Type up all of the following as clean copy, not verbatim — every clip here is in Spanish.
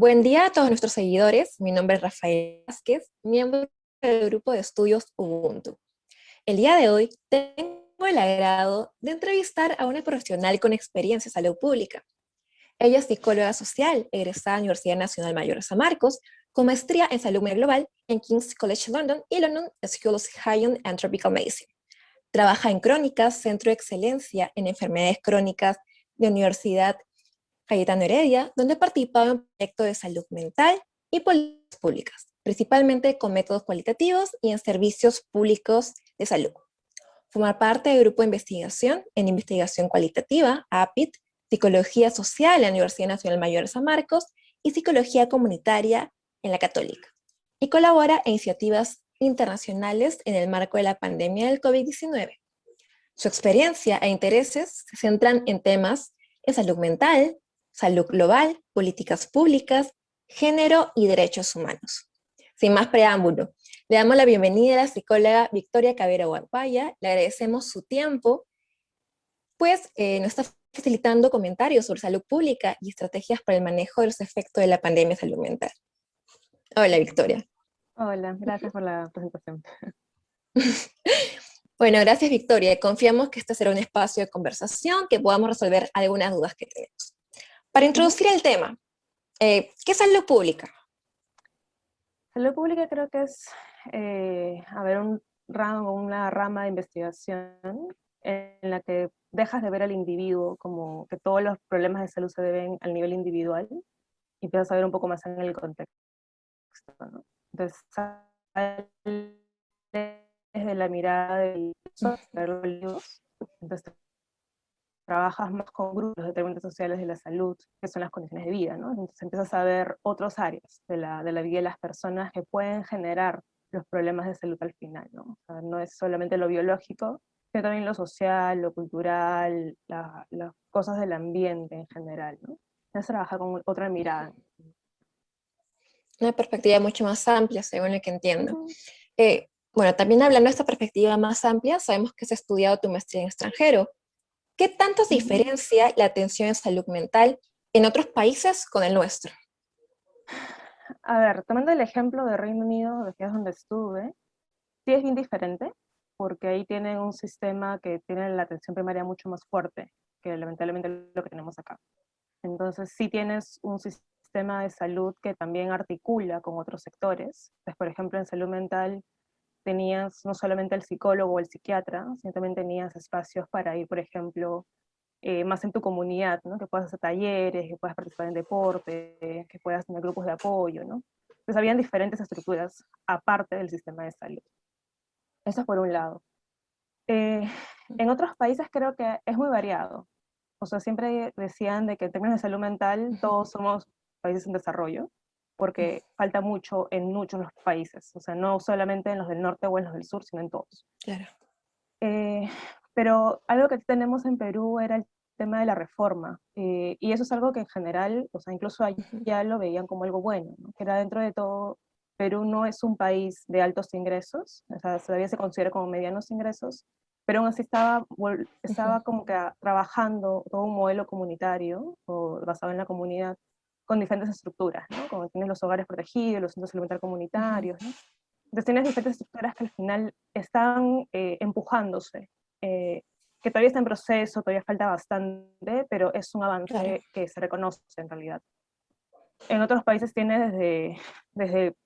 Buen día a todos nuestros seguidores. Mi nombre es Rafael Vázquez, miembro del grupo de estudios Ubuntu. El día de hoy tengo el agrado de entrevistar a una profesional con experiencia en salud pública. Ella es psicóloga social, egresada de la Universidad Nacional Mayor de San Marcos, con maestría en salud mental global en King's College London y London School of Hygiene and Tropical Medicine. Trabaja en Crónicas, Centro de Excelencia en Enfermedades Crónicas de Universidad Cayetano Heredia, donde participaba en proyectos de salud mental y políticas públicas, principalmente con métodos cualitativos y en servicios públicos de salud. Formar parte del grupo de investigación en investigación cualitativa, APIT, Psicología Social en la Universidad Nacional Mayor de San Marcos y Psicología Comunitaria en la Católica. Y colabora en iniciativas internacionales en el marco de la pandemia del COVID-19. Su experiencia e intereses se centran en temas en salud mental, salud global, políticas públicas, género y derechos humanos. Sin más preámbulo, le damos la bienvenida a la psicóloga Victoria Cabero Guapaya, le agradecemos su tiempo, pues nos está facilitando comentarios sobre salud pública y estrategias para el manejo de los efectos de la pandemia de salud mental. Hola, Victoria. Hola, gracias por la presentación. Bueno, gracias, Victoria. Confiamos que este será un espacio de conversación, que podamos resolver algunas dudas que tenemos. Para Ujú. introducir el tema, ¿qué es salud pública? Salud pública creo que es una rama de investigación en la que dejas de ver al individuo como que todos los problemas de salud se deben al nivel individual y empiezas a ver un poco más en el contexto, ¿no? Entonces, sale desde la mirada del entonces trabajas más con grupos, los determinantes sociales de la salud, que son las condiciones de vida, ¿no? Entonces empiezas a ver otras áreas de la vida de las personas que pueden generar los problemas de salud al final, ¿no? O sea, no es solamente lo biológico, sino también lo social, lo cultural, las cosas del ambiente en general, ¿no? Entonces trabaja con otra mirada. Una perspectiva mucho más amplia, según lo que entiendo. Ujú. Bueno, también hablando de esta perspectiva más amplia, sabemos que has estudiado tu maestría en extranjero. ¿Qué tanto se Ujú. diferencia la atención en salud mental en otros países con el nuestro? A ver, tomando el ejemplo de Reino Unido, que es donde estuve, sí es bien diferente, porque ahí tienen un sistema que tiene la atención primaria mucho más fuerte que lamentablemente lo que tenemos acá. Entonces sí tienes un sistema de salud que también articula con otros sectores. Entonces, por ejemplo, en salud mental tenías no solamente el psicólogo o el psiquiatra, sino también tenías espacios para ir, por ejemplo, más en tu comunidad, ¿no? Que puedas hacer talleres, que puedas participar en deporte, que puedas tener grupos de apoyo, ¿no? Entonces habían diferentes estructuras aparte del sistema de salud. Eso es por un lado. Eh, en otros países creo que es muy variado. O sea, siempre decían de que en términos de salud mental todos somos países en desarrollo, porque falta mucho en muchos de los países. O sea, no solamente en los del norte o en los del sur, sino en todos. Claro. Eh, pero algo que tenemos en Perú era el tema de la reforma. Y eso es algo que en general, o sea, incluso allá lo veían como algo bueno, ¿no? Que era dentro de todo, Perú no es un país de altos ingresos, o sea, todavía se considera como medianos ingresos, pero aún así estaba como que trabajando todo un modelo comunitario o basado en la comunidad con diferentes estructuras, ¿no? Como tienes los hogares protegidos, los centros alimentarios comunitarios, ¿no? Entonces tienes diferentes estructuras que al final están empujándose, eh, que todavía está en proceso, todavía falta bastante, pero es un Claro. avance que se reconoce en realidad. En otros países tienes desde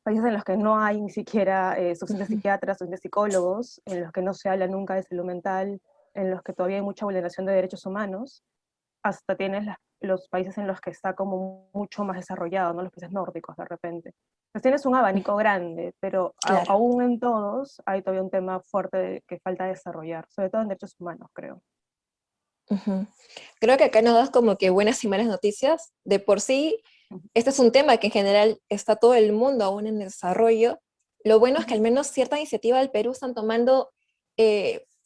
países en los que no hay ni siquiera suficientes psiquiatras, suficientes psicólogos, en los que no se habla nunca de salud mental, en los que todavía hay mucha vulneración de derechos humanos, hasta tienes los países en los que está como mucho más desarrollado, ¿no? Los países nórdicos de repente. Entonces tienes un abanico grande, pero Claro. aún en todos hay todavía un tema fuerte que falta desarrollar, sobre todo en derechos humanos, creo. Ujú. Creo que acá nos das como que buenas y malas noticias. De por sí, este es un tema que en general está todo el mundo aún en desarrollo. Lo bueno es que al menos cierta iniciativa del Perú están tomando,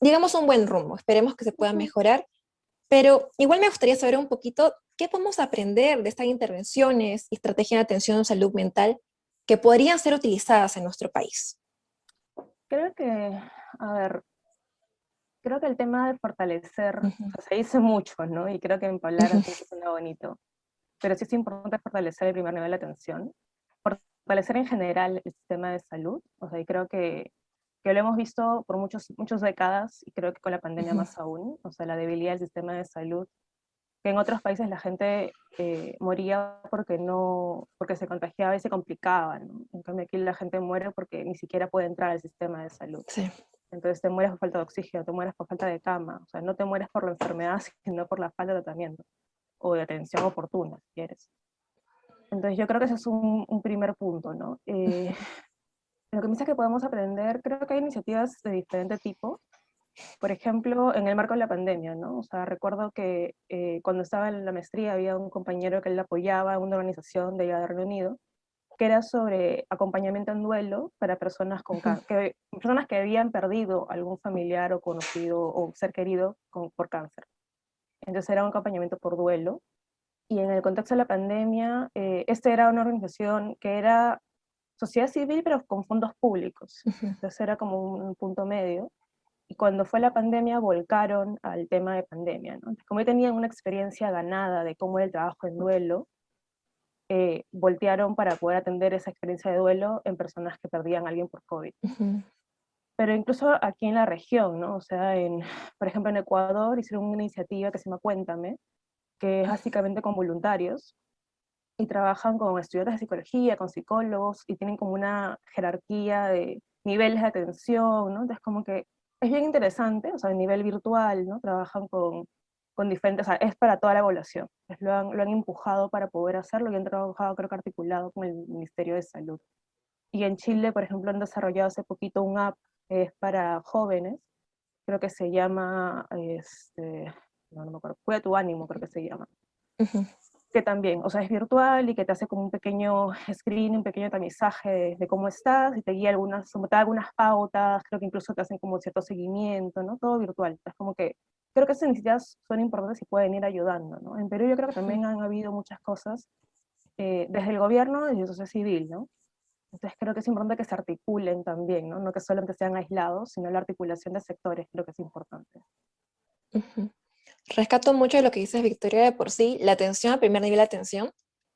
digamos, un buen rumbo. Esperemos que se pueda mejorar. Pero igual me gustaría saber un poquito qué podemos aprender de estas intervenciones y estrategias de atención en salud mental que podrían ser utilizadas en nuestro país. Creo que, a ver, creo que el tema de fortalecer, o Ujú, sea, se dice mucho, ¿no? Y creo que en palabras ujú, siempre suena bonito, pero sí es importante fortalecer el primer nivel de atención, fortalecer en general el sistema de salud, o sea, y creo que lo hemos visto por muchas décadas, y creo que con la pandemia Ujú. más aún, o sea, la debilidad del sistema de salud, que en otros países la gente moría porque se contagiaba y se complicaba, ¿no? En cambio aquí la gente muere porque ni siquiera puede entrar al sistema de salud. Sí. Entonces te mueres por falta de oxígeno, te mueres por falta de cama, o sea, no te mueres por la enfermedad, sino por la falta de tratamiento o de atención oportuna, si quieres. Entonces yo creo que ese es un primer punto, ¿no? Lo que me dice que podemos aprender, creo que hay iniciativas de diferente tipo. Por ejemplo, en el marco de la pandemia, ¿no? O sea, recuerdo que cuando estaba en la maestría había un compañero que él apoyaba en una organización de allá de Reino Unido, que era sobre acompañamiento en duelo para personas Ujú. personas que habían perdido algún familiar o conocido o ser querido por cáncer. Entonces era un acompañamiento por duelo. Y en el contexto de la pandemia, esta era una organización que era sociedad civil, pero con fondos públicos. Ujú. Entonces era como un punto medio. Y cuando fue la pandemia, volcaron al tema de pandemia, ¿no? Entonces, como ya tenían una experiencia ganada de cómo era el trabajo en duelo, voltearon para poder atender esa experiencia de duelo en personas que perdían a alguien por COVID. Ujú. Pero incluso aquí en la región, ¿no? O sea, por ejemplo, en Ecuador hicieron una iniciativa que se llama Cuéntame, que es básicamente con voluntarios, y trabajan con estudiantes de psicología, con psicólogos, y tienen como una jerarquía de niveles de atención, ¿no? Entonces como que es bien interesante, o sea, a nivel virtual, ¿no? Trabajan con diferentes, o sea, es para toda la población. Pues lo han empujado para poder hacerlo y han trabajado, creo que articulado con el Ministerio de Salud. Y en Chile, por ejemplo, han desarrollado hace poquito un app que es para jóvenes, creo que se llama, no me acuerdo, Cuida tu ánimo, creo que se llama, Ujú. que también, o sea, es virtual y que te hace como un pequeño screening, un pequeño tamizaje de cómo estás y te guía algunas, como te da algunas pautas, creo que incluso te hacen como cierto seguimiento, ¿no? Todo virtual. Es como que creo que esas iniciativas son importantes y pueden ir ayudando, ¿no? En Perú yo creo que también han habido muchas cosas desde el gobierno y desde la sociedad civil, ¿no? Entonces creo que es importante que se articulen también, ¿no? No que solamente sean aislados, sino la articulación de sectores creo que es importante. Ujú. Rescato mucho de lo que dices, Victoria, de por sí, la atención a primer nivel de atención,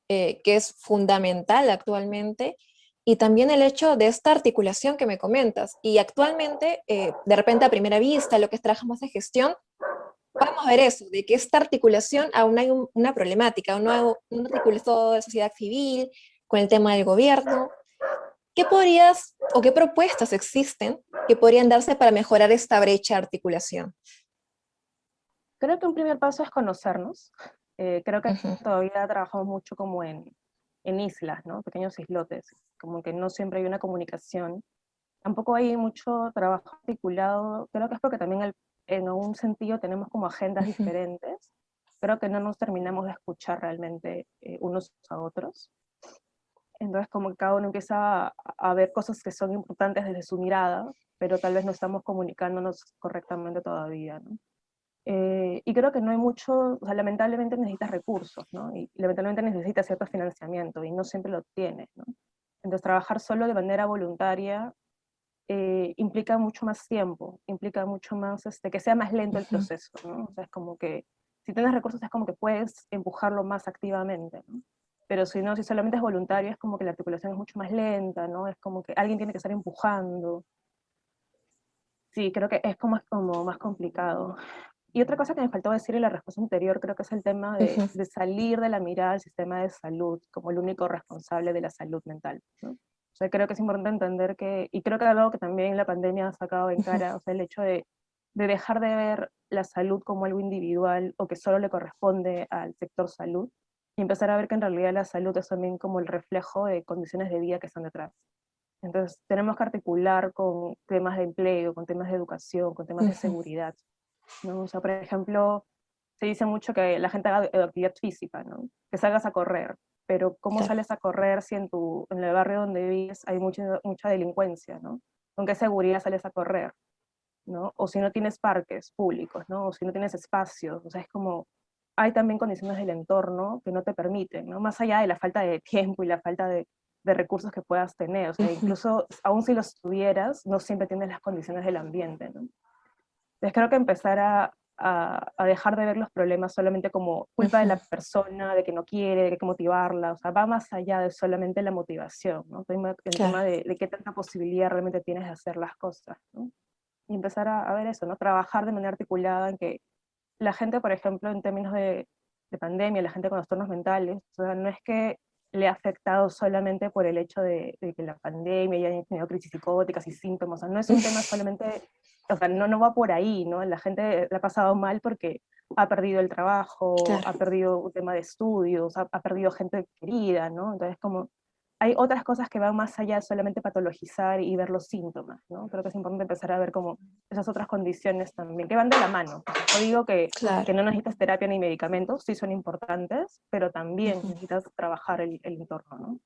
que es fundamental actualmente, y también el hecho de esta articulación que me comentas. Y actualmente, de repente a primera vista, lo que trabajamos en gestión, podemos ver eso, de que esta articulación aún hay una problemática, aún no hay un articulado de sociedad civil con el tema del gobierno. ¿Qué podrías o qué propuestas existen que podrían darse para mejorar esta brecha de articulación? Creo que un primer paso es conocernos. Creo que Ujú. todavía trabajamos mucho como en islas, ¿no? Pequeños islotes, como que no siempre hay una comunicación. Tampoco hay mucho trabajo articulado. Creo que es porque también en algún sentido tenemos como agendas Ujú. diferentes. Creo que no nos terminamos de escuchar realmente unos a otros. Entonces como que cada uno empieza a ver cosas que son importantes desde su mirada, pero tal vez no estamos comunicándonos correctamente todavía, ¿no? Y creo que no hay mucho, o sea, lamentablemente necesitas recursos, ¿no? Y lamentablemente necesitas cierto financiamiento y no siempre lo tienes, ¿no? Entonces, trabajar solo de manera voluntaria implica mucho más tiempo, implica mucho más, que sea más lento el Ujú. proceso, ¿no? O sea, es como que si tienes recursos es como que puedes empujarlo más activamente, ¿no? Pero si no, si solamente es voluntario, es como que la articulación es mucho más lenta, ¿no? Es como que alguien tiene que estar empujando. Sí, creo que es como más complicado. Y otra cosa que me faltó decir en la respuesta anterior, creo que es el tema Ujú. de salir de la mirada del sistema de salud como el único responsable de la salud mental, ¿no? O sea, creo que es importante entender que, y creo que algo que también la pandemia ha sacado en Ujú. cara, o sea, el hecho de dejar de ver la salud como algo individual o que solo le corresponde al sector salud, y empezar a ver que en realidad la salud es también como el reflejo de condiciones de vida que están detrás. Entonces, tenemos que articular con temas de empleo, con temas de educación, con temas de Ujú. seguridad, ¿no? O sea, por ejemplo, se dice mucho que la gente haga actividad física, ¿no? Que salgas a correr, pero ¿cómo Claro. sales a correr si en el barrio donde vives hay mucha delincuencia, ¿no? ¿Con qué seguridad sales a correr, ¿no? O si no tienes parques públicos, ¿no? O si no tienes espacios, o sea, es como, hay también condiciones del entorno que no te permiten, ¿no? Más allá de la falta de tiempo y la falta de recursos que puedas tener, o sea, Ujú. incluso aún si los tuvieras, no siempre tienes las condiciones del ambiente, ¿no? Entonces creo que empezar a a dejar de ver los problemas solamente como culpa de Ujú, la persona, de que no quiere, de que hay que motivarla, o sea, va más allá de solamente la motivación, ¿no? El claro, tema de qué tanta posibilidad realmente tienes de hacer las cosas, ¿no? Y empezar a ver eso, ¿no? Trabajar de manera articulada en que la gente, por ejemplo, en términos de pandemia, la gente con trastornos mentales, o sea, no es que le ha afectado solamente por el hecho de que la pandemia y hayan tenido crisis psicóticas y síntomas, o sea, no es un tema solamente, o sea, no va por ahí, ¿no? La gente la ha pasado mal porque ha perdido el trabajo, claro. ha perdido un tema de estudios, ha perdido gente querida, ¿no? Entonces, como hay otras cosas que van más allá de solamente patologizar y ver los síntomas, ¿no? Creo que es importante empezar a ver como esas otras condiciones también, que van de la mano. No digo que Claro. no necesitas terapia ni medicamentos, sí son importantes, pero también Ujú, necesitas trabajar el entorno, ¿no?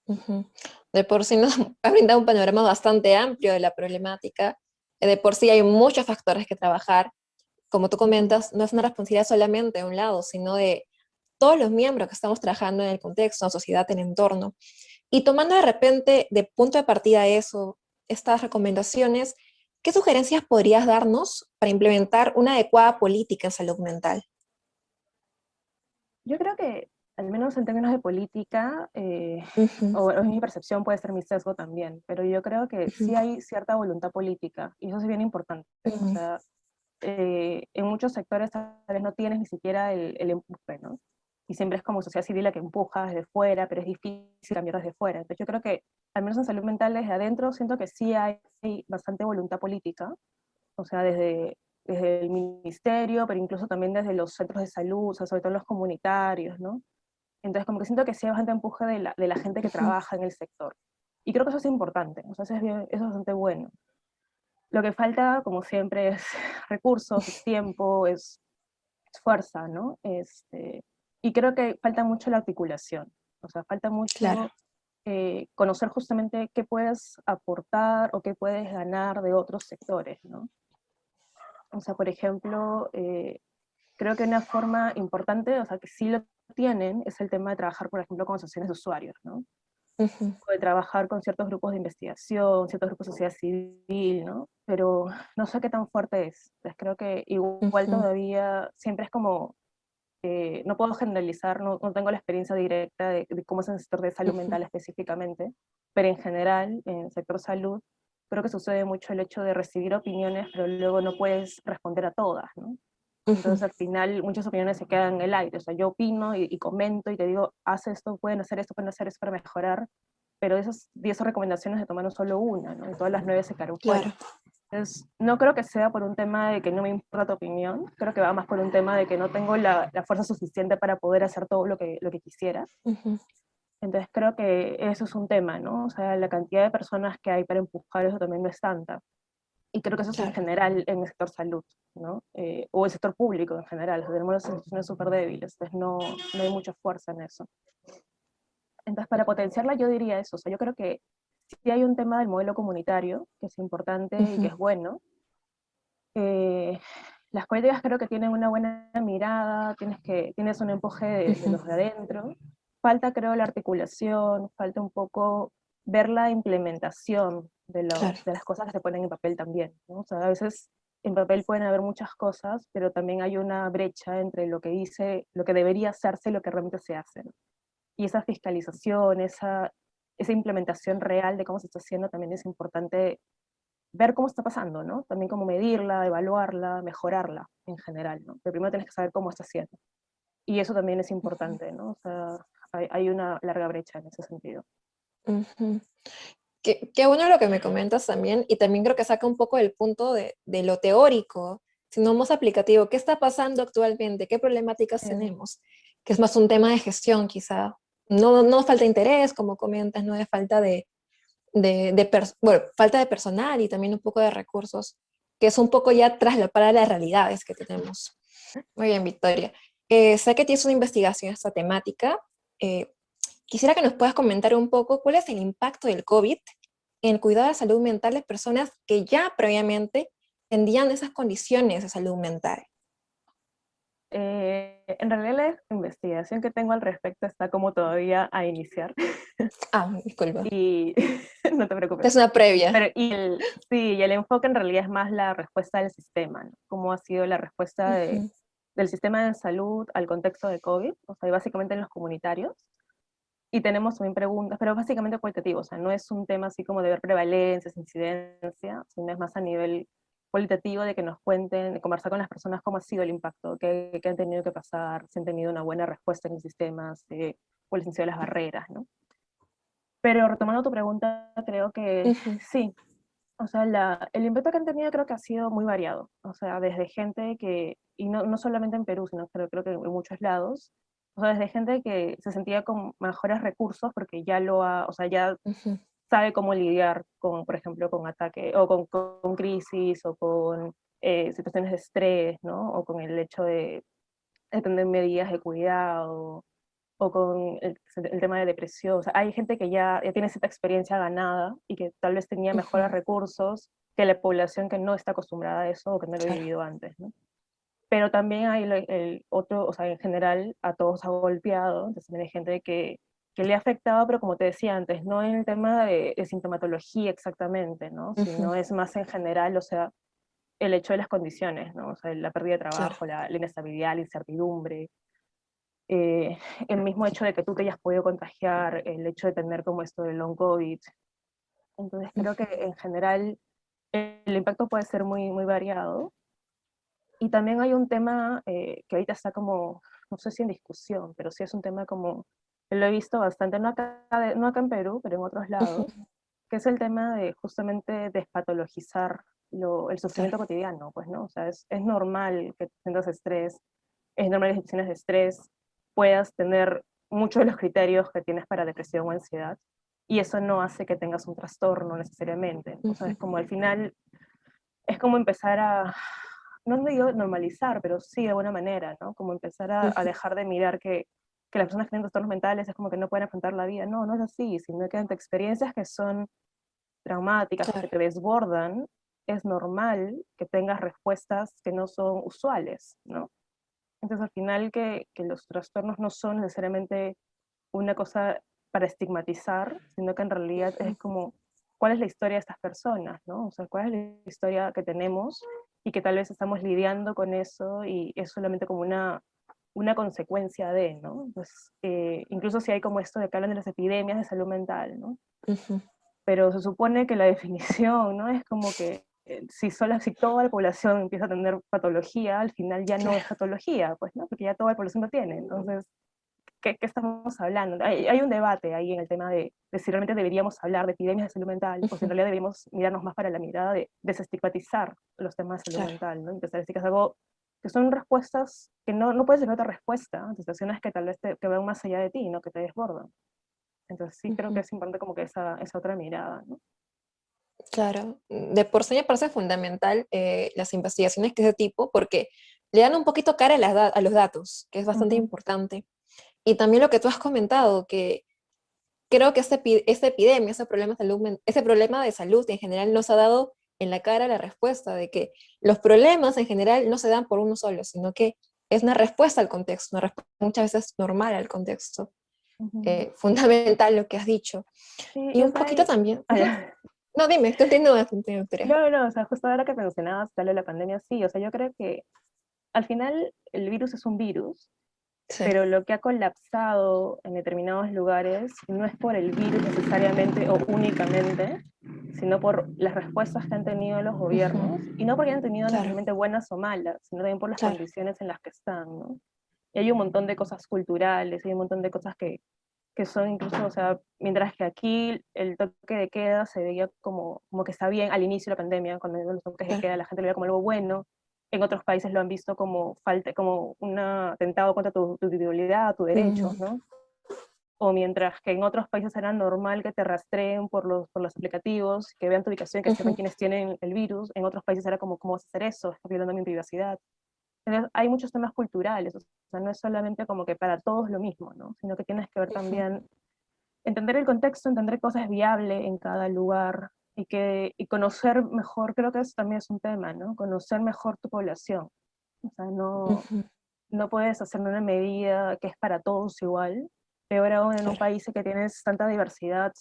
ujú. De por sí nos ha brindado un panorama bastante amplio de la problemática. De por sí hay muchos factores que trabajar. Como tú Ujú. comentas, no es una responsabilidad solamente de un lado, sino de todos los miembros que estamos trabajando en el contexto, en la sociedad, en el entorno. Y tomando de repente de punto de partida eso, estas recomendaciones, ¿qué sugerencias podrías darnos para implementar una adecuada política en salud mental? Yo creo que, al menos en términos de política, Ujú, o es mi percepción, puede ser mi sesgo también, pero yo creo que ujú, sí hay cierta voluntad política, y eso es bien importante. O ujú, sea, en muchos sectores tal vez no tienes ni siquiera el empuje, ¿no? Y siempre es como sociedad civil la que empuja desde fuera, pero es difícil cambiar desde fuera. Entonces yo creo que, al menos en salud mental desde adentro, siento que sí hay bastante voluntad política, o sea, desde el ministerio, pero incluso también desde los centros de salud, o sea, sobre todo los comunitarios, ¿no? Entonces como que siento que sí hay bastante empuje de la gente que ujú. trabaja en el sector. Y creo que eso es importante, o sea, eso es bastante bueno. Lo que falta, como siempre, es recursos, es tiempo, es fuerza, ¿no? Y creo que falta mucho la articulación, o sea, falta Claro. mucho conocer justamente qué puedes aportar o qué puedes ganar de otros sectores, ¿no? O sea, por ejemplo, creo que una forma importante, o sea, que sí lo tienen, es el tema de trabajar, por ejemplo, con asociaciones de usuarios, ¿no? Ujú, O de trabajar con ciertos grupos de investigación, ciertos grupos de sociedad civil, ¿no? Pero no sé qué tan fuerte es. Entonces creo que igual ujú, todavía siempre es como, no puedo generalizar, no tengo la experiencia directa de cómo es en el sector de salud ujú, mental específicamente, pero en general, en el sector salud, creo que sucede mucho el hecho de recibir opiniones, pero luego no puedes responder a todas, ¿no? ujú. Entonces al final muchas opiniones se quedan en el aire, o sea, yo opino y comento y te digo, haz esto, pueden hacer esto para mejorar, pero de esas 10 recomendaciones se tomaron solo una, ¿no? Y todas las 9 se quedaron fuera. Claro. Entonces, no creo que sea por un tema de que no me importa tu opinión, creo que va más por un tema de que no tengo la fuerza suficiente para poder hacer todo lo que quisiera. Ujú, Entonces creo que eso es un tema, ¿no? O sea, la cantidad de personas que hay para empujar eso también no es tanta. Y creo que eso es en claro. general en el sector salud, ¿no? O el sector público en general. O sea, tenemos las instituciones súper débiles, entonces no hay mucha fuerza en eso. Entonces, para potenciarla yo diría eso. O sea, yo creo que sí hay un tema del modelo comunitario, que es importante y que Ujú, es bueno. Eh, las políticas creo que tienen una buena mirada, tienes un empuje de ujú, los de adentro. Falta, creo, la articulación, falta un poco ver la implementación claro. de las cosas que se ponen en papel también, ¿no? O sea, a veces en papel pueden haber muchas cosas, pero también hay una brecha entre lo que dice, lo que debería hacerse y lo que realmente se hace, ¿no? Y esa fiscalización, esa implementación real de cómo se está haciendo también es importante ver cómo está pasando, ¿no? También cómo medirla, evaluarla, mejorarla en general, ¿no? Pero primero tienes que saber cómo está haciendo. Y eso también es Ujú, importante, ¿no? O sea, hay una larga brecha en ese sentido. ujú. Qué bueno lo que me comentas también, y también creo que saca un poco del punto de lo teórico, sino más aplicativo. ¿Qué está pasando actualmente? ¿Qué problemáticas Sí. tenemos? Que es más un tema de gestión, quizá. No, no falta interés, como comentas, no de falta bueno, falta de personal y también un poco de recursos, que es un poco ya traslapar a las realidades que tenemos. Muy bien, Victoria. Sé que tienes una investigación en esta temática. Eh, Quisiera que nos puedas comentar un poco cuál es el impacto del COVID en el cuidado de la salud mental de personas que ya previamente tendrían esas condiciones de salud mental. En realidad la investigación que tengo al respecto está como todavía a iniciar Ah, disculpa. y no te preocupes. Es una previa. Pero sí, y el enfoque en realidad es más la respuesta del sistema, ¿no? Cómo ha sido la respuesta Ujú, del sistema de salud al contexto de COVID, o sea, y básicamente en los comunitarios. Y tenemos también preguntas, pero básicamente cualitativo, o sea, no es un tema así como de ver prevalencias, incidencia, sino es más a nivel cualitativo de que nos cuenten, de conversar con las personas cómo ha sido el impacto, qué han tenido que pasar, si han tenido una buena respuesta en los sistemas, cuáles han sido las barreras, ¿no? Pero retomando tu pregunta, creo que ujú, sí, o sea, el impacto que han tenido creo que ha sido muy variado, o sea, desde gente que, y no solamente en Perú, sino creo que en muchos lados, o sea, desde gente que se sentía con mejores recursos porque ya o sea, ya ujú, sabe cómo lidiar con, por ejemplo, con ataque, o con crisis, o con situaciones de estrés, ¿no? O con el hecho de tener medidas de cuidado, o con el tema de depresión. O sea, hay gente que ya tiene cierta experiencia ganada y que tal vez tenía mejores ujú, recursos que la población que no está acostumbrada a eso o que no lo ha claro. vivido antes, ¿no? Pero también hay el otro, o sea, en general a todos ha golpeado, entonces también hay gente que le ha afectado, pero como te decía antes, no en el tema de sintomatología exactamente, ¿no? Ujú, Sino es más en general, o sea, el hecho de las condiciones, ¿no? O sea, la pérdida de claro. trabajo, la inestabilidad, la incertidumbre, eh, el mismo hecho de que tú te hayas podido contagiar, el hecho de tener como esto del long COVID. Entonces creo que Ujú, en general el impacto puede ser muy variado. Y también hay un tema que ahorita está como, no sé si en discusión, pero sí es un tema como, que lo he visto bastante, no acá en Perú, pero en otros ujú, lados, que es el tema de justamente despatologizar el claro. sufrimiento cotidiano, pues, ¿no? O sea, es normal que tengas estrés, es normal que en situaciones de estrés puedas tener muchos de los criterios que tienes para depresión o ansiedad, y eso no hace que tengas un trastorno necesariamente. O sea, Ujú, es como al final, es como empezar no digo normalizar, pero sí de buena manera, ¿no? Como empezar a ujú, dejar de mirar que las personas que tienen trastornos mentales es como que no pueden afrontar la vida. No, no es así, sino que ante experiencias que son traumáticas o que claro. te desbordan, es normal que tengas respuestas que no son usuales, ¿no? Entonces, al final, que los trastornos no son necesariamente una cosa para estigmatizar, sino que en realidad es Ujú, como, ¿cuál es la historia de estas personas, no? O sea, ¿cuál es la historia que tenemos y que tal vez estamos lidiando con eso y es solamente como una consecuencia de, ¿no? Pues, incluso si hay como esto de que hablan de las epidemias de salud mental, ¿no? ujú, Pero se supone que la definición, ¿no? Es como que si toda la población empieza a tener patología, al final ya no es claro. patología, pues, ¿no? Porque ya toda la población lo tiene. Entonces, ¿qué estamos hablando? Hay un debate ahí en el tema de si realmente deberíamos hablar de epidemias de salud mental o si en Ujú, realidad deberíamos mirarnos más para la mirada de desestigmatizar los temas de salud claro. mental, ¿no? Empezar a decir que es algo que son respuestas que no puedes tener otra respuesta ante situaciones que tal vez que van más allá de ti, ¿no? Que te desbordan. Entonces sí creo que Ujú, es importante como que esa otra mirada, ¿no? claro. De por sí me parece fundamental las investigaciones de ese tipo porque le dan un poquito cara a, a los datos, que es bastante Ujú, importante. Y también lo que tú has comentado, que creo que esta epidemia, ese problema de salud en general nos ha dado en la cara la respuesta de que los problemas en general no se dan por uno solo, sino que es una respuesta al contexto, una respuesta muchas veces normal al contexto. ujú. Fundamental lo que has dicho. Sí, Y y o un sea, poquito también. ah, Ujú. ya. No, dime, continúa, Victoria. No, no, o sea, justo ahora que mencionabas tal de la pandemia, sí, o sea, yo creo que al final el virus es un virus, Sí. pero lo que ha colapsado en determinados lugares no es por el virus necesariamente o únicamente, sino por las respuestas que han tenido los Ujú, gobiernos, y no porque hayan tenido claro, necesariamente buenas o malas, sino también por las claro. condiciones en las que están, ¿no? Y hay un montón de cosas culturales, hay un montón de cosas que son incluso, o sea, mientras que aquí el toque de queda se veía como que está bien al inicio de la pandemia, cuando los toques de Claro. queda la gente lo veía como algo bueno, en otros países lo han visto como falta, como un atentado contra tu individualidad, tus derechos, Ujú, ¿no? O mientras que en otros países era normal que te rastreen por los aplicativos, que vean tu ubicación, que sepan ujú, quiénes tienen el virus, en otros países era como, ¿cómo vas a hacer eso? Estás violando mi privacidad. Entonces, hay muchos temas culturales, o sea, no es solamente como que para todos lo mismo, ¿no? Sino que tienes que ver ujú, también entender el contexto, entender cosas viables en cada lugar y conocer mejor, creo que eso también es un tema, ¿no? Conocer mejor tu población. O sea, ujú. no puedes hacer una medida que es para todos igual, peor aún en un Claro. país que tienes tanta diversidad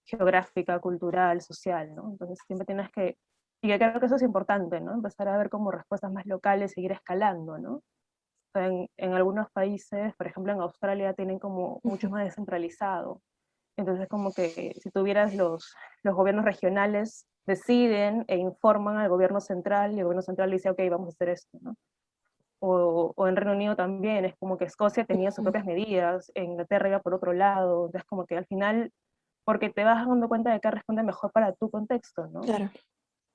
geográfica, cultural, social, ¿no? Entonces siempre tienes que, y yo creo que eso es importante, ¿no? Empezar a ver como respuestas más locales, seguir escalando, ¿no? O sea, en algunos países, por ejemplo en Australia, tienen como mucho Ujú. más descentralizado. Entonces como que si tuvieras los gobiernos regionales deciden e informan al gobierno central y el gobierno central dice, ok, vamos a hacer esto, ¿no? O en Reino Unido también, es como que Escocia tenía sus Ujú. propias medidas, en Inglaterra iba por otro lado, entonces como que al final, porque te vas dando cuenta de qué responde mejor para tu contexto, ¿no? Claro.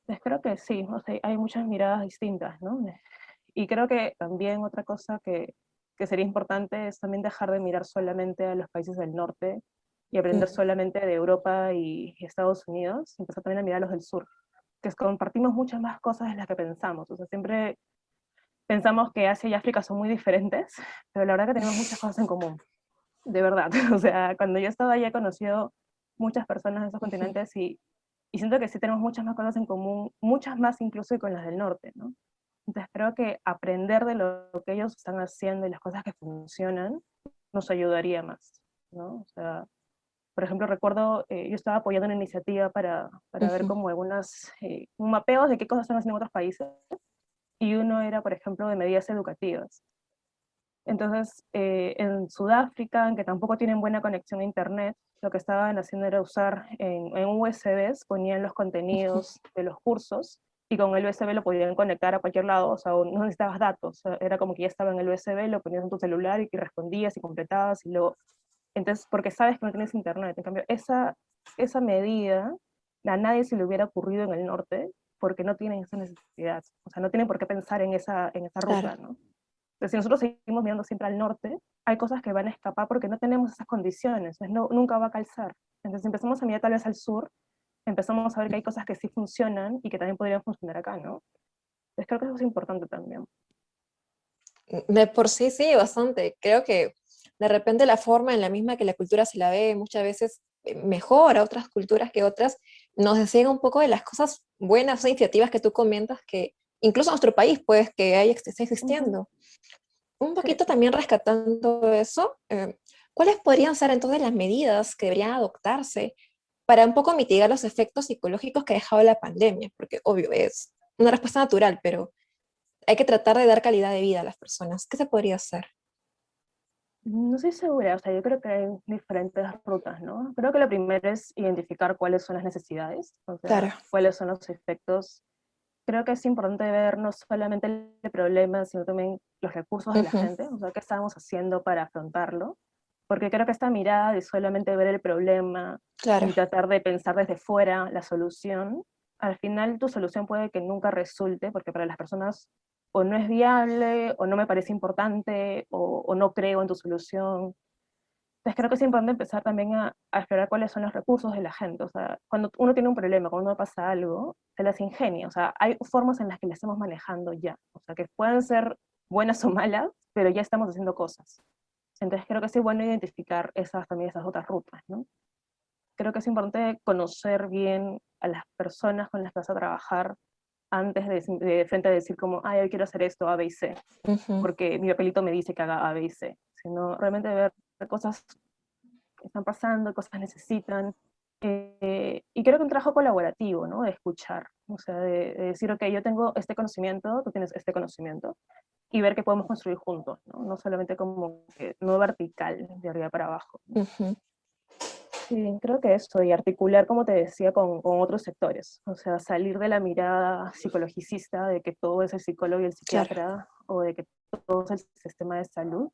Entonces creo que sí, o sea, hay muchas miradas distintas, ¿no? Y creo que también otra cosa que sería importante es también dejar de mirar solamente a los países del norte y aprender Mm. solamente de Europa y Estados Unidos, empezar también a mirar a los del sur, que compartimos muchas más cosas de las que pensamos, o sea, siempre pensamos que Asia y África son muy diferentes, pero la verdad que tenemos muchas cosas en común, de verdad. O sea, cuando yo he estado allá he conocido muchas personas de esos Ujú. continentes y siento que sí tenemos muchas más cosas en común, muchas más incluso que con las del norte, ¿no? Entonces creo que aprender de lo que ellos están haciendo y las cosas que funcionan nos ayudaría más, ¿no? O sea, por ejemplo, recuerdo, yo estaba apoyando una iniciativa para ver Ujú. como algunas, un mapeo de qué cosas están haciendo en otros países, y uno era, por ejemplo, de medidas educativas. Entonces, en Sudáfrica, en que tampoco tienen buena conexión a Internet, lo que estaban haciendo era usar en USBs, ponían los Ujú. contenidos de los cursos y con el USB lo podían conectar a cualquier lado, o sea, no necesitabas datos, o sea, era como que ya estaba en el USB, lo ponías en tu celular y respondías y completabas y luego, entonces, porque sabes que no tienes Internet. En cambio, esa medida a nadie se le hubiera ocurrido en el norte porque no tienen esa necesidad, o sea, no tienen por qué pensar en esa Claro. ruta, ¿no? Entonces, si nosotros seguimos mirando siempre al norte, hay cosas que van a escapar porque no tenemos esas condiciones, entonces nunca va a calzar. Entonces, si empezamos a mirar tal vez al sur, empezamos a ver que hay cosas que sí funcionan y que también podrían funcionar acá, ¿no? Entonces, creo que eso es importante también. De por sí, sí, bastante. Creo que de repente la forma en la misma que la cultura se la ve muchas veces mejor a otras culturas que otras, nos desciega un poco de las cosas buenas o iniciativas que tú comentas que incluso en nuestro país, pues, que hay, esté Ujú. existiendo. Un Sí. poquito también rescatando eso, ¿cuáles podrían ser entonces las medidas que deberían adoptarse para un poco mitigar los efectos psicológicos que ha dejado la pandemia? Porque obvio es una respuesta natural, pero hay que tratar de dar calidad de vida a las personas. ¿Qué se podría hacer? No estoy segura, o sea, yo creo que hay diferentes rutas, ¿no? Creo que lo primero es identificar cuáles son las necesidades, o sea, Claro. cuáles son los efectos. Creo que es importante ver no solamente el problema, sino también los recursos de la Ujú. gente, o sea, qué estamos haciendo para afrontarlo, porque creo que esta mirada de solamente ver el problema Claro. y tratar de pensar desde fuera la solución, al final tu solución puede que nunca resulte, porque para las personas o no es viable, o no me parece importante, o no creo en tu solución. Entonces creo que es importante empezar también a explorar cuáles son los recursos de la gente. O sea, cuando uno tiene un problema, cuando uno pasa algo, se las ingenia. O sea, hay formas en las que le estamos manejando ya. O sea, que pueden ser buenas o malas, pero ya estamos haciendo cosas. Entonces creo que sí es bueno identificar esas, también esas otras rutas, ¿no? Creo que es importante conocer bien a las personas con las que vas a trabajar antes de frente a decir como, ay, hoy quiero hacer esto, A, B y C, Ujú. porque mi papelito me dice que haga A, B y C, sino realmente ver cosas que están pasando, cosas que necesitan. Y creo que un trabajo colaborativo, ¿no? De escuchar, o sea, de decir, ok, yo tengo este conocimiento, tú tienes este conocimiento, y ver qué podemos construir juntos, ¿no? No solamente como que no vertical, de arriba para abajo, ¿no? Ujú. Sí, creo que eso, y articular, como te decía, con otros sectores, o sea, salir de la mirada psicologicista de que todo es el psicólogo y el Claro. psiquiatra, o de que todo es el sistema de salud,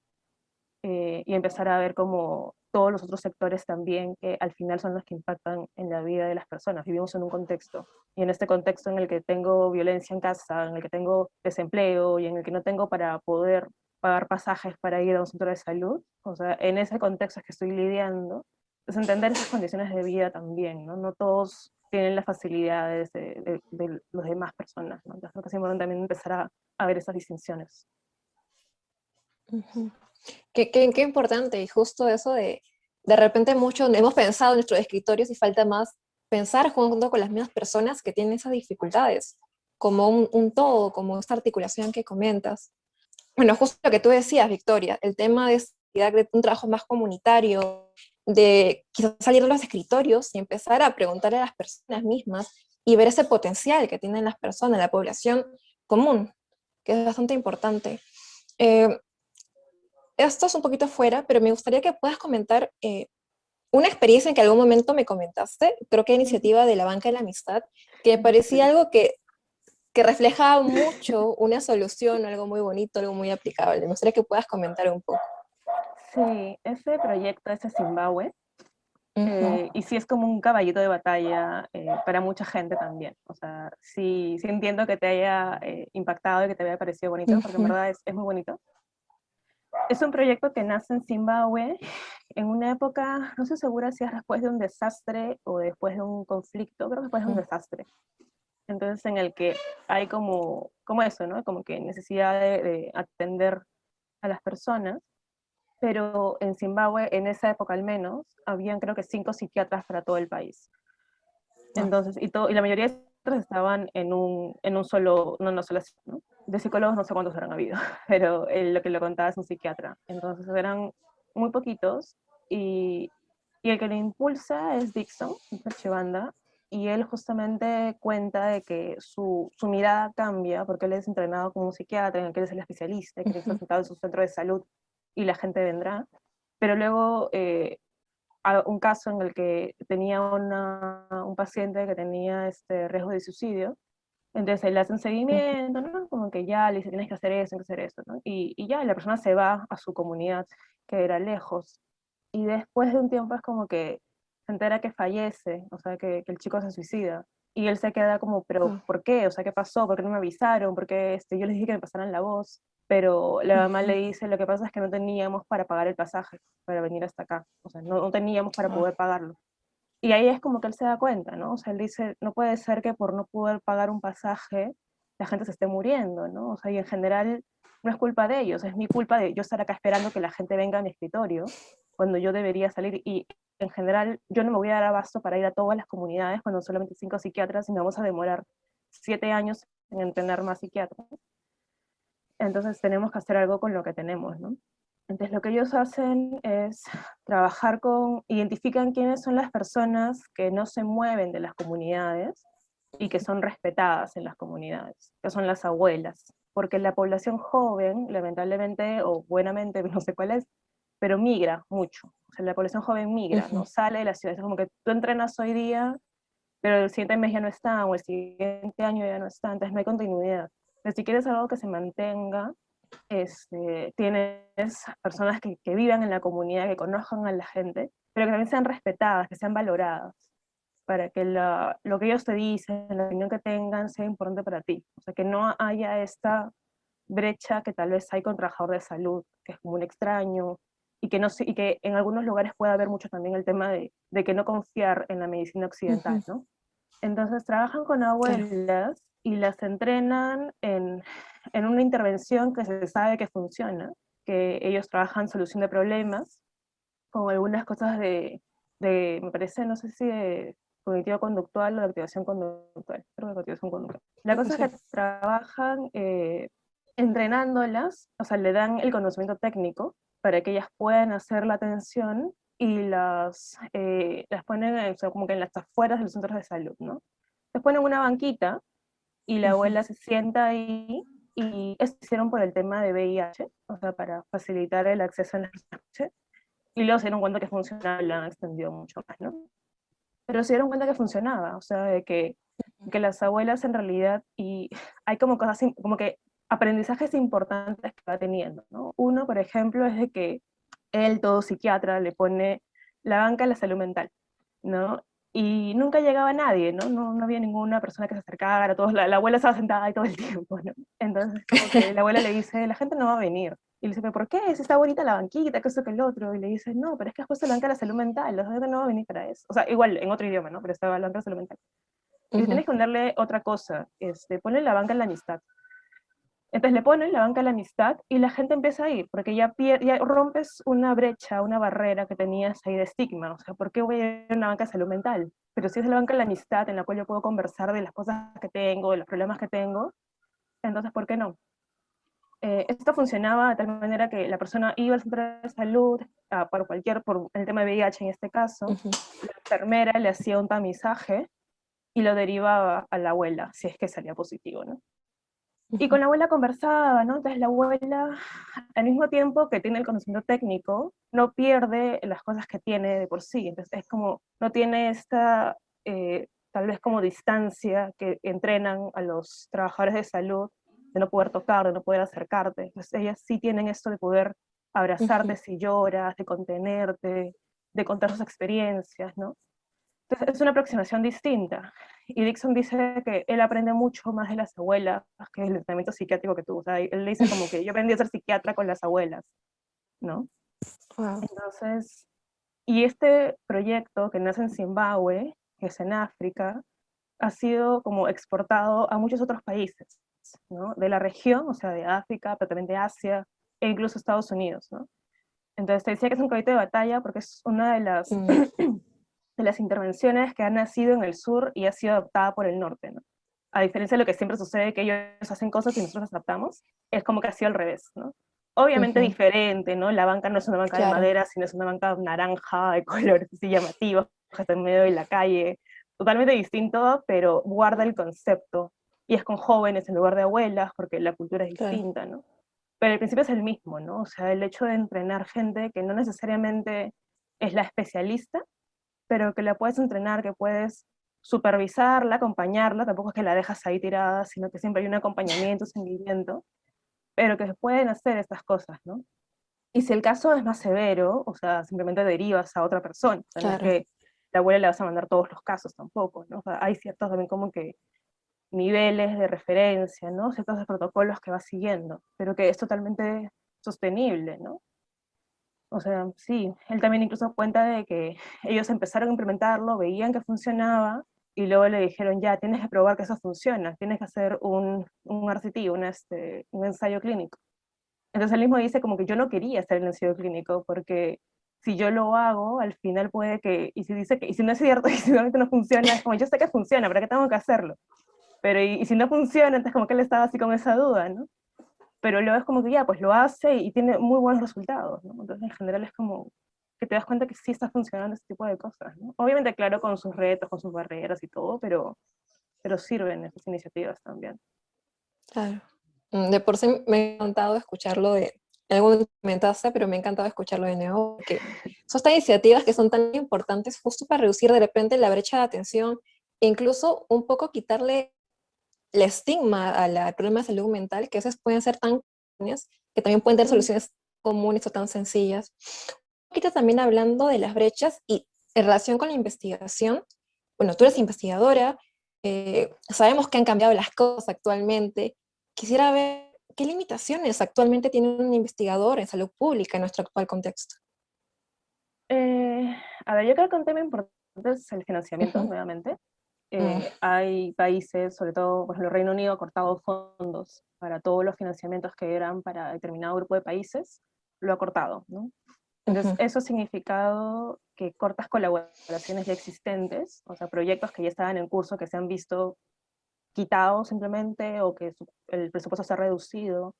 y empezar a ver como todos los otros sectores también, que al final son los que impactan en la vida de las personas. Vivimos en un contexto, y en este contexto en el que tengo violencia en casa, en el que tengo desempleo y en el que no tengo para poder pagar pasajes para ir a un centro de salud, o sea, en ese contexto es que estoy lidiando, es entender esas condiciones de vida también, ¿no? No todos tienen las facilidades de las demás personas, ¿no? Entonces creo que es importante también empezar a ver esas distinciones. Ujú. Qué importante, y justo eso de repente mucho hemos pensado en nuestros escritorios y falta más pensar junto con las mismas personas que tienen esas dificultades, como un todo, como esta articulación que comentas. Bueno, justo lo que tú decías, Victoria, el tema de un trabajo más comunitario, de quizás salir de los escritorios y empezar a preguntar a las personas mismas y ver ese potencial que tienen las personas, la población común, que es bastante importante. Eh, Esto es un poquito fuera, pero me gustaría que puedas comentar una experiencia en que algún momento me comentaste, creo que Ujú. iniciativa de la Banca de la Amistad, que me parecía Sí. algo que reflejaba mucho una solución, algo muy bonito, algo muy aplicable. Me gustaría que puedas comentar un poco. Sí, ese proyecto, ese Zimbabue, Ujú, y sí es como un caballito de batalla para mucha gente también. O sea, sí, sí entiendo que te haya impactado y que te haya parecido bonito, porque en ujú, verdad es muy bonito. Es un proyecto que nace en Zimbabue en una época, no estoy segura si es después de un desastre o después de un conflicto, creo que después de un ujú, desastre. Entonces, en el que hay como eso, ¿no? Como que necesidad de atender a las personas, pero en Zimbabue, en esa época al menos, habían creo que 5 psiquiatras para todo el país. ah, Entonces, y la mayoría de psiquiatras estaban en un solo, no, no solo, ¿no? De psicólogos no sé cuántos habrán habido, pero lo que lo contaba es un psiquiatra. Entonces eran muy poquitos y el que lo impulsa es Dixon, Chibanda, y él justamente cuenta de que su mirada cambia porque él es entrenado como un psiquiatra, en el que él es el especialista, que él está ujú, sentado en su centro de salud y la gente vendrá. Pero luego un caso en el que tenía un paciente que tenía riesgo de suicidio, entonces le hacen ujú, seguimiento, ¿no? Como que ya le dice, tienes que hacer eso, tienes que hacer esto, ¿no? Y ya, la persona se va a su comunidad, que era lejos, y después de un tiempo es como que se entera que fallece, o sea, que el chico se suicida, y él se queda como, pero ah, ¿por qué? O sea, ¿qué pasó? ¿Por qué no me avisaron? ¿Por qué yo les dije que me pasaran la voz? Pero la mamá le ujú, dice, lo que pasa es que no teníamos para pagar el pasaje, para venir hasta acá, o sea, no teníamos para ah, poder pagarlo. Y ahí es como que él se da cuenta, ¿no? O sea, él dice, no puede ser que por no poder pagar un pasaje la gente se esté muriendo, ¿no? O sea, y en general no es culpa de ellos, es mi culpa de yo estar acá esperando que la gente venga a mi escritorio cuando yo debería salir. Y en general yo no me voy a dar abasto para ir a todas las comunidades cuando solamente 5 psiquiatras y me vamos a demorar 7 años en tener más psiquiatras. Entonces tenemos que hacer algo con lo que tenemos, ¿no? Entonces lo que ellos hacen es trabajar identifican quiénes son las personas que no se mueven de las comunidades y que son respetadas en las comunidades, que son las abuelas, porque la población joven, lamentablemente o buenamente, no sé cuál es, pero migra mucho. O sea, la población joven migra, ujú, no sale de las ciudades. Es como que tú entrenas hoy día, pero el siguiente mes ya no está, o el siguiente año ya no está, entonces no hay continuidad. Pero si quieres algo que se mantenga, tienes personas que vivan en la comunidad, que conozcan a la gente, pero que también sean respetadas, que sean valoradas, para que lo que ellos te dicen, la opinión que tengan, sea importante para ti. O sea, que no haya esta brecha que tal vez hay con trabajador de salud, que es como un extraño, y que, no, y que en algunos lugares puede haber mucho también el tema de que no confiar en la medicina occidental, ujú, ¿no? Entonces trabajan con claro. abuelas y las entrenan en una intervención que se sabe que funciona, que ellos trabajan solución de problemas, con algunas cosas me parece, no sé si de cognitivo-conductual o de activación conductual, creo que de activación conductual. La cosa es Sí. que trabajan entrenándolas, o sea, le dan el conocimiento técnico para que ellas puedan hacer la atención y las ponen o sea, como que en las afueras de los centros de salud, ¿no? Les ponen una banquita y la Ujú, abuela se sienta ahí y esto hicieron por el tema de VIH, o sea, para facilitar el acceso a la VIH, y luego se dieron cuenta que funcionaba y lo han extendido mucho más, ¿no? Pero se dieron cuenta que funcionaba, o sea, de que las abuelas en realidad, y hay como cosas, como que aprendizajes importantes que va teniendo, ¿no? Uno, por ejemplo, es de que él, todo psiquiatra, le pone la banca a la salud mental, ¿no? Y nunca llegaba nadie, ¿no? No había ninguna persona que se acercara, todos, la abuela estaba sentada ahí todo el tiempo, ¿no? Entonces, como que la abuela le dice, la gente no va a venir. Y le dice, ¿pero por qué? Si está bonita la banquita, que eso que el otro. Y le dice, no, pero es que has puesto la banca de la salud mental, la gente no va a venir para eso. O sea, igual, en otro idioma, ¿no? Pero estaba la banca de la salud mental. Y ujú, tienes que ponerle otra cosa, ponle la banca en la amistad. Entonces le ponen la banca de la amistad y la gente empieza a ir, porque ya rompes una brecha, una barrera que tenías ahí de estigma. O sea, ¿por qué voy a ir a una banca de salud mental? Pero si es la banca de la amistad en la cual yo puedo conversar de las cosas que tengo, de los problemas que tengo, entonces ¿por qué no? Esto funcionaba de tal manera que la persona iba al centro de salud, por el tema de VIH en este caso, Ujú, la enfermera le hacía un tamizaje y lo derivaba a la abuela, si es que salía positivo, ¿no? Y ujú. con la abuela conversaba, ¿no? Entonces la abuela, al mismo tiempo que tiene el conocimiento técnico, no pierde las cosas que tiene de por sí. Entonces es como, no tiene esta, tal vez como distancia que entrenan a los trabajadores de salud, de no poder tocar, de no poder acercarte. Entonces ellas sí tienen esto de poder abrazarte Ujú. si lloras, de contenerte, de contar sus experiencias, ¿no? Entonces es una aproximación distinta. Y Dixon dice que él aprende mucho más de las abuelas que el entrenamiento psiquiátrico que tuvo. O sea, él dice como que yo aprendí a ser psiquiatra con las abuelas, ¿no? Wow. Entonces, y este proyecto que nace en Zimbabue, que es en África, ha sido como exportado a muchos otros países, ¿no? De la región, o sea, de África, pero también de Asia, e incluso Estados Unidos, ¿no? Entonces te decía que es un caballito de batalla porque es una Mm, de las intervenciones que ha nacido en el sur y ha sido adoptada por el norte, ¿no? A diferencia de lo que siempre sucede, que ellos hacen cosas y nosotros las adaptamos, es como que ha sido al revés, ¿no? Obviamente ujú. diferente, ¿no? La banca no es una banca de Claro, madera, sino es una banca naranja, de colores así llamativos, que está en medio de la calle, totalmente distinto, pero guarda el concepto. Y es con jóvenes en lugar de abuelas, porque la cultura es claro. distinta, ¿no? Pero el principio es el mismo, ¿no? O sea, el hecho de entrenar gente que no necesariamente es la especialista, pero que la puedes entrenar, que puedes supervisarla, acompañarla, tampoco es que la dejas ahí tirada, sino que siempre hay un acompañamiento, seguimiento, pero que pueden hacer estas cosas, ¿no? Y si el caso es más severo, o sea, simplemente derivas a otra persona, o sea, no es Claro. que la abuela le vas a mandar todos los casos tampoco, ¿no? O sea, hay ciertos también como que niveles de referencia, ¿no? Ciertos protocolos que vas siguiendo, pero que es totalmente sostenible, ¿no? O sea, sí, él también incluso cuenta de que ellos empezaron a implementarlo, veían que funcionaba y luego le dijeron, ya, tienes que probar que eso funciona, tienes que hacer un RCT, un ensayo clínico. Entonces él mismo dice como que yo no quería hacer el ensayo clínico porque si yo lo hago, al final puede que, y si dice que, y si no es cierto, y si realmente no funciona, es como yo sé que funciona, pero ¿qué tengo que hacerlo? Pero y si no funciona, entonces como que él estaba así con esa duda, ¿no? Pero luego es como que ya, pues lo hace y tiene muy buenos resultados, ¿no? Entonces, en general es como que te das cuenta que sí está funcionando este tipo de cosas, ¿no? Obviamente, claro, con sus retos, con sus barreras y todo, pero sirven esas iniciativas también. Claro. De por sí me ha encantado escucharlo de, algo que comentaste, pero me ha encantado escucharlo de nuevo, porque son estas iniciativas que son tan importantes justo para reducir de repente la brecha de atención e incluso un poco quitarle el estigma al problema de salud mental, que a veces pueden ser tan comunes, que también pueden tener Mm. soluciones comunes o tan sencillas. Un poquito también hablando de las brechas y en relación con la investigación, bueno, tú eres investigadora, sabemos que han cambiado las cosas actualmente. Quisiera ver qué limitaciones actualmente tiene un investigador en salud pública en nuestro actual contexto. Eh, a ver, yo creo que un tema importante es el financiamiento, Ujú. nuevamente. Mm, Hay países, sobre todo, por ejemplo, el Reino Unido ha cortado fondos para todos los financiamientos que eran para determinado grupo de países, lo ha cortado, ¿no? Entonces, ujú, eso ha significado que cortas colaboraciones ya existentes, o sea, proyectos que ya estaban en curso, que se han visto quitados simplemente, o que el presupuesto se ha reducido,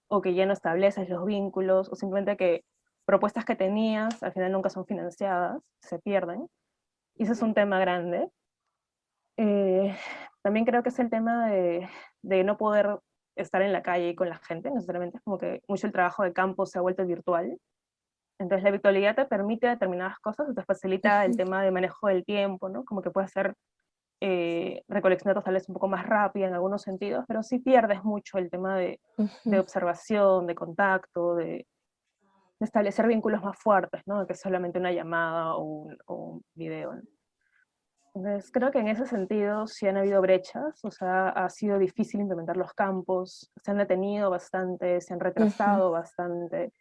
o que ya no estableces los vínculos, o simplemente que propuestas que tenías al final nunca son financiadas, se pierden. Y ese es un tema grande. Eh, También creo que es el tema de no poder estar en la calle con la gente, necesariamente es como que mucho el trabajo de campo se ha vuelto virtual. Entonces la virtualidad te permite determinadas cosas, te facilita el ujú, tema de manejo del tiempo, ¿no? Como que puedes hacer recolección de datos tal vez un poco más rápida en algunos sentidos, pero sí pierdes mucho el tema de ujú. observación, de contacto, de establecer vínculos más fuertes, ¿no? Que es solamente una llamada o un video, ¿no? Entonces, creo que en ese sentido sí han habido brechas, o sea, ha sido difícil implementar los campos, se han detenido bastante, se han Ujú, retrasado bastante.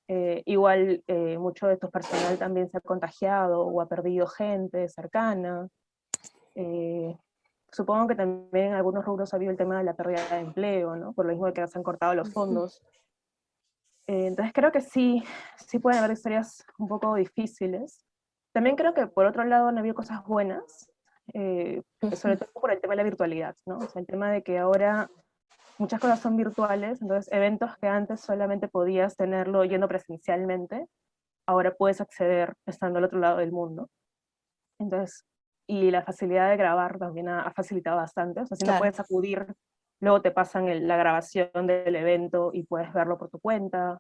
Igual mucho de estos personal también se ha contagiado o ha perdido gente cercana. Eh, Supongo que también en algunos rubros ha habido el tema de la pérdida de empleo, ¿no? Por lo mismo de que se han cortado los ujú, fondos. Entonces creo que sí, sí pueden haber historias un poco difíciles. También creo que por otro lado han habido cosas buenas, sobre ujú. todo por el tema de la virtualidad, ¿no? O sea, el tema de que ahora muchas cosas son virtuales, entonces eventos que antes solamente podías tenerlo yendo presencialmente, ahora puedes acceder estando al otro lado del mundo. Entonces, y la facilidad de grabar también ha facilitado bastante, o sea, si no Claro. puedes acudir, luego te pasan la grabación del evento y puedes verlo por tu cuenta.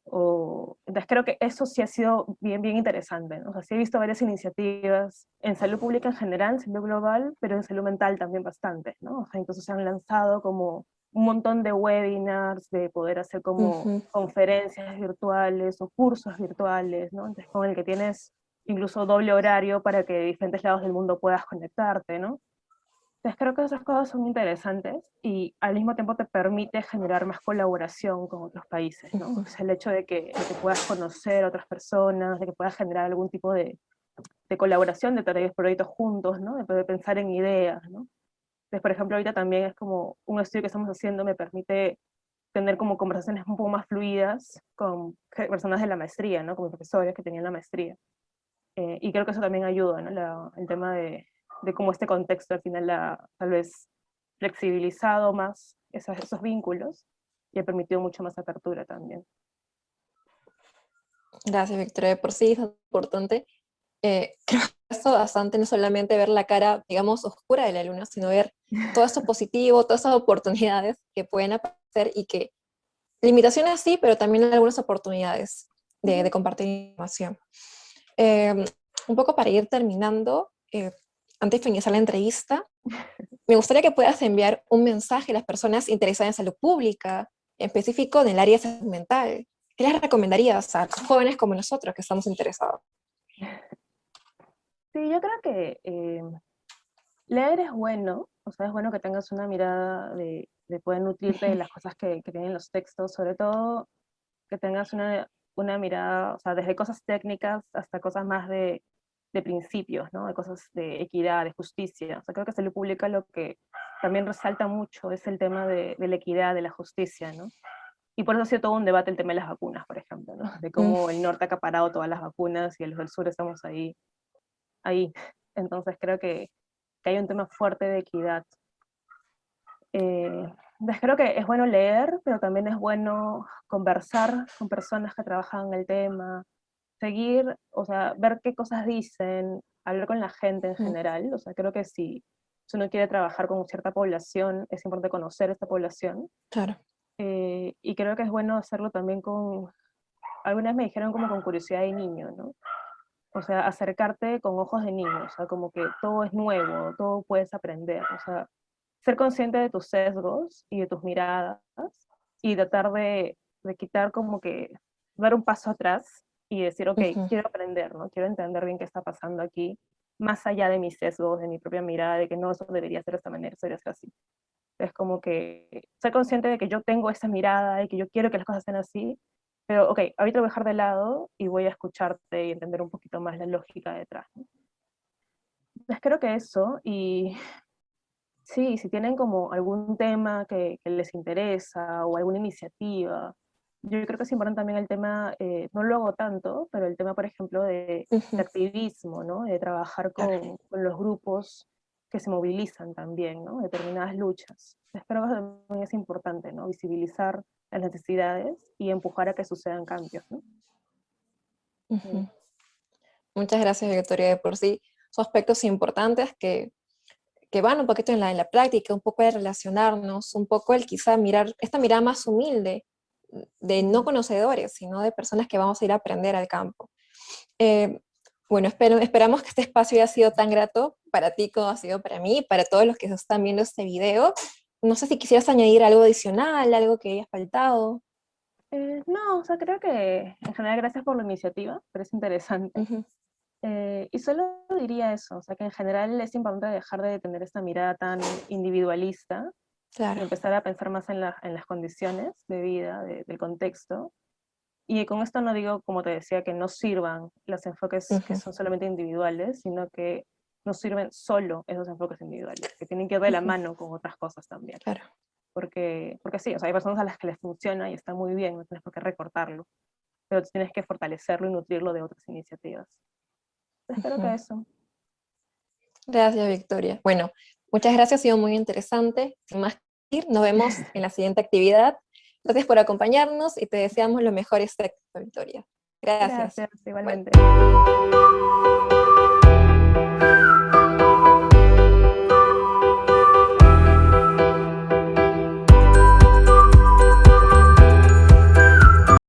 Entonces creo que eso sí ha sido bien, bien interesante, ¿no? O sea, sí he visto varias iniciativas en salud pública en general, salud global, pero en salud mental también bastante, ¿no? O sea, incluso se han lanzado como un montón de webinars, de poder hacer como Ujú. conferencias virtuales o cursos virtuales, ¿no? Entonces con el que tienes incluso doble horario para que de diferentes lados del mundo puedas conectarte, ¿no? Entonces creo que esas cosas son interesantes y al mismo tiempo te permite generar más colaboración con otros países, ¿no? O sea, el hecho de que puedas conocer a otras personas, de que puedas generar algún tipo de colaboración, de tener proyectos juntos, ¿no? De poder pensar en ideas, ¿no? Entonces, por ejemplo, ahorita también es como un estudio que estamos haciendo me permite tener como conversaciones un poco más fluidas con personas de la maestría, ¿no? Como profesores que tenían la maestría. Y creo que eso también ayuda, ¿no? El tema de cómo este contexto al final tal vez flexibilizado más esos vínculos y ha permitido mucho más apertura también. Gracias, Victoria. De por sí es importante. Creo que esto bastante, no solamente ver la cara, digamos, oscura de la luna, sino ver todo esto positivo, todas esas oportunidades que pueden aparecer y que, limitaciones sí, pero también algunas oportunidades de Ujú. compartir información. Eh, un poco para ir terminando, antes de finalizar la entrevista, me gustaría que puedas enviar un mensaje a las personas interesadas en salud pública, en específico en el área de salud mental. ¿Qué les recomendarías a jóvenes como nosotros que estamos interesados? Sí, yo creo que leer es bueno, o sea, es bueno que tengas una mirada de poder nutrirte de las cosas que tienen los textos, sobre todo que tengas una mirada, o sea, desde cosas técnicas hasta cosas más de principios, ¿no? De cosas de equidad, de justicia. O sea, creo que Salud Pública lo que también resalta mucho es el tema de la equidad, de la justicia, ¿no? Y por eso ha sido todo un debate el tema de las vacunas, por ejemplo, ¿no? De Mm, cómo el norte ha acaparado todas las vacunas y los del sur estamos ahí, ahí. Entonces creo que hay un tema fuerte de equidad. Entonces creo que es bueno leer, pero también es bueno conversar con personas que trabajan en el tema, seguir, o sea, ver qué cosas dicen, hablar con la gente en mm, general. O sea, creo que si uno quiere trabajar con cierta población, es importante conocer esta población. claro. Y creo que es bueno hacerlo también algunas me dijeron como con curiosidad de niño, ¿no? O sea, acercarte con ojos de niño, o sea, como que todo es nuevo, todo puedes aprender, o sea, ser consciente de tus sesgos y de tus miradas y tratar de quitar como que, dar un paso atrás y decir, ok, Ujú. quiero aprender, ¿no? Quiero entender bien qué está pasando aquí, más allá de mis sesgos, de mi propia mirada, de que no, eso debería ser de esta manera, eso debería ser así. Es como que ser consciente de que yo tengo esa mirada y que yo quiero que las cosas sean así, pero ok, ahorita lo voy a dejar de lado y voy a escucharte y entender un poquito más la lógica detrás, ¿no? Pues creo que eso, y sí, si tienen como algún tema que les interesa o alguna iniciativa, yo creo que es importante también el tema, no lo hago tanto, pero el tema, por ejemplo, de Ujú. activismo, ¿no? De trabajar Claro. con los grupos que se movilizan también, ¿no? Determinadas luchas. Creo que también es importante, ¿no? Visibilizar las necesidades y empujar a que sucedan cambios, ¿no? Ujú. Sí. Muchas gracias, Victoria. De por sí, son aspectos importantes que van un poquito en la práctica, un poco de relacionarnos, un poco el quizá mirar, esta mirada más humilde de no Ujú. conocedores, sino de personas que vamos a ir a aprender al campo. Eh, bueno, esperamos que este espacio haya sido tan grato para ti como ha sido para mí, para todos los que están viendo este video. No sé si quisieras añadir algo adicional, algo que haya faltado. No, o sea, creo que en general gracias por la iniciativa, parece interesante. Ujú. Y solo diría eso, o sea, que en general es importante dejar de tener esta mirada tan individualista y Claro. empezar a pensar más en las condiciones de vida, del contexto. Y con esto no digo, como te decía, que no sirvan los enfoques que Ujú. son solamente individuales, sino que no sirven solo esos enfoques individuales, que tienen que ir de la Ujú. mano con otras cosas también. Claro. Porque sí, o sea, hay personas a las que les funciona y está muy bien, no tienes por qué recortarlo, pero tienes que fortalecerlo y nutrirlo de otras iniciativas. Espero que Ujú. eso. Gracias, Victoria. Bueno, muchas gracias, ha sido muy interesante. Sin más Nos vemos en la siguiente actividad. Gracias por acompañarnos y te deseamos lo mejor esta victoria. Gracias. Gracias, Bye. igualmente.